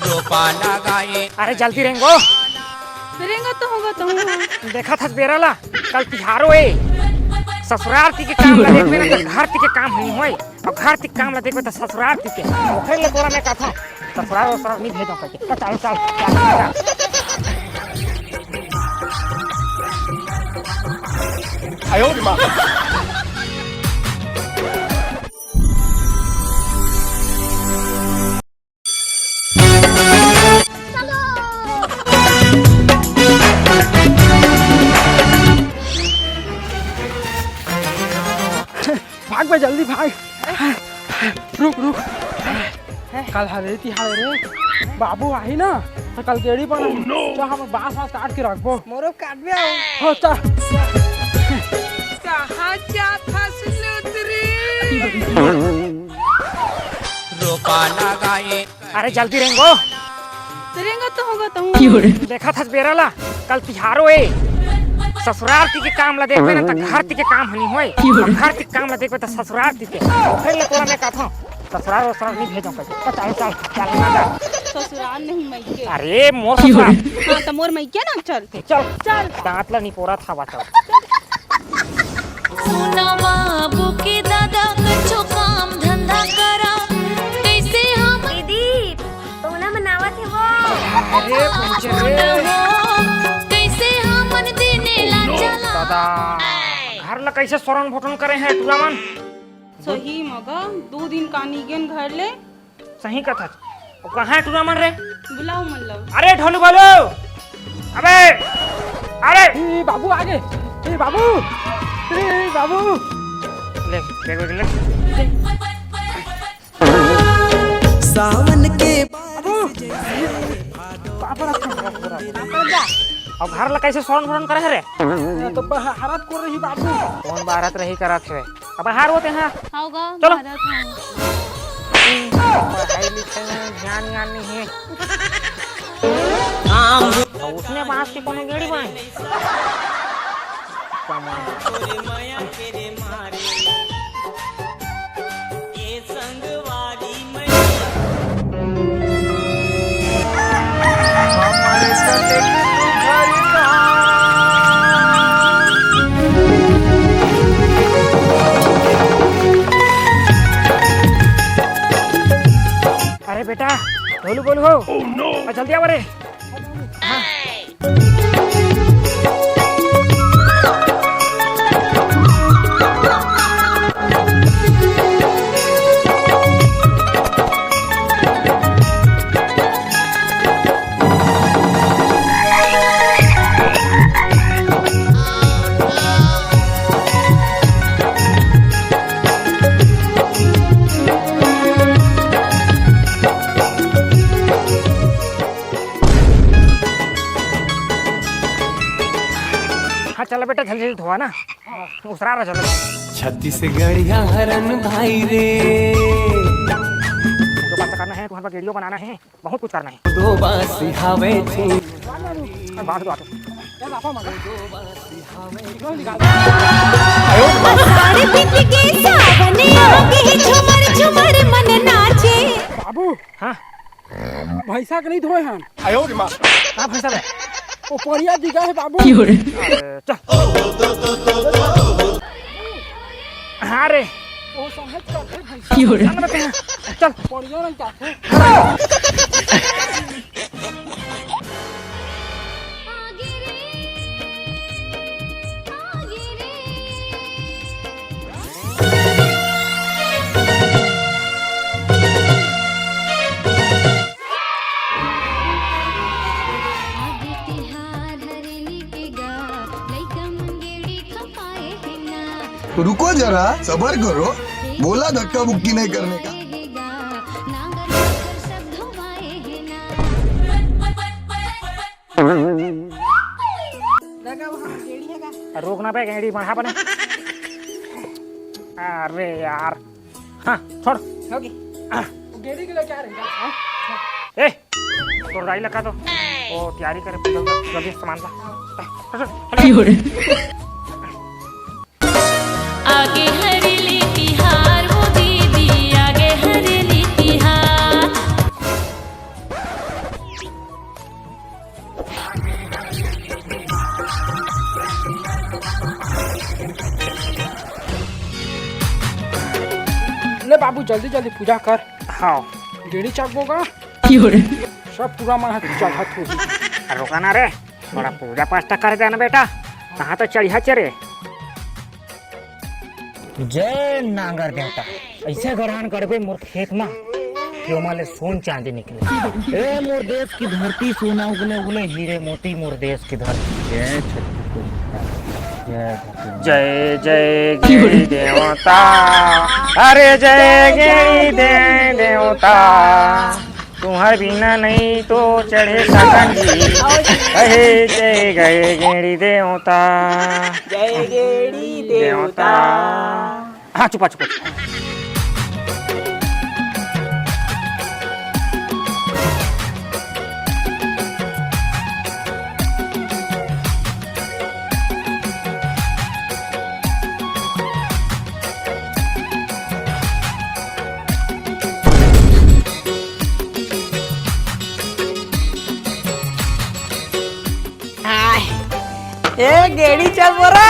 रोपा लगाए। अरे जल्दी रेंगो तो होगा तो देखा था बेराला कल तिहारो है ससुराल के काम ला देखबे ना तो घर के काम नहीं होई और घर के काम ला देखबे तो ससुराल के ओखर ले तोरा मैं कहता ससुराल नहीं भेजो करके चल चल आयो रे मां। भाग बे जल्दी भाग। रुक रुक कल हरे तिहार रे बाबू आई ना तो कल गेड़ी पर तो हम बांस वास काट के रखबो मोरो काट बे आओ हो चल कहां जा फसल उतरी रोपा लगाए। अरे जल्दी रेंगो तो होगा तो देखा था बेराला कल तिहारो है ससुराल के काम ला देखबे ना तो घर के काम नहीं होई और घर के काम ला देखबे तो ससुराल के ओखर ले तोरा मैं कहता ससुराल नहीं भेजो करके चल चल चल ससुराल नहीं मैके अरे मोर ससुराल हां तो मोर मैके ना चल चल चल दांत ला नहीं पोरा था बता सुना बाबू के दादा कच्छो काम धंधा करा कैसे हम दीदी तोला मनावत है वो अरे पंचरे कैसे हमन देने ला चला दादा घर ला कैसे सोरन भोटन करे हैं टूरामन सही मगा 2 दिन कानी गेन घर ले सही कथा ओ कहां है टूरामन रे बुलाओ मतलब अरे ढोलू बोलो अबे अरे ए बाबू आगे ए बाबू ले देख ले सावन के अब घर ला कैसे सोरन भोटन करे है रे तो हरत कर रही बाबू कौन बारत रही करत है अब हार होते हैं आओगा चलो। भारत पढ़ाई लिखाई में ध्यान नहीं है और उसने बांस की कोनो गेड़ी बाई अरे बेटा ढोलू बोलू हो जल्दी आओ रे हाँ। चलो बेटा जल्दी धोआ ना उसरा रहा चलो छत्तीसगढ़िया हरन भाई रे जो बात करना है तुम्हारे पास वीडियो बनाना है बहुत कुछ करना है दो बासी हवे थी बात दो सारे पिट के सावने आगे झुमर झुमर मन नाचे बाबू हाँ भैंसा के नहीं धोए हम आयो रे मां। हाँ भैंसा रे ओ परिया दिखा है बाबू चल हाँ रे ओ सहज करते भैंसा चल परिया नहीं जाते आगे रे आगे तिहार हरेली के गा लइका मंगेड़ी खपाए है ना रुको जरा सबर करो बोला धक्का मुक्की नहीं करने का रहेगा नांगर पत्थर सब धोवाए है ना रोकना पे गेड़ी बढ़ा बने अरे यार हाँ छोड़ होगी गेड़ी के लिए क्या रहेगा ए तो राई लगा दो ओ तैयारी करे जल्दी सामान ला आगे हरेली तिहार वो दीदी आगे हरेली तिहार बाबू जल्दी जल्दी पूजा कर। हाँ गेड़ी चढ़ोगा सब पूरा मन चढ़त होगी। रुका ना रे, थोड़ा पूजा पाठ कर देना बेटा, कहाँ तो चढ़िया चरे। जय नांगर देवता, ऐसे ग्रहण करबे मोर खेत में माले सोन चांदी निकले। ए मोर देश की धरती सोना उगले उगले हीरे मोती मोर देश की धरती। जय जय गेड़ी देवता, अरे जय गेड़ी देवता, तुम्हारे बिना नहीं तो चढ़े सकंजी। अहे जय गए गेड़ी देवता, जय गेड़ी देवता। हाँ चुपा चुपा चुपा। ए गेड़ी चल बोरा।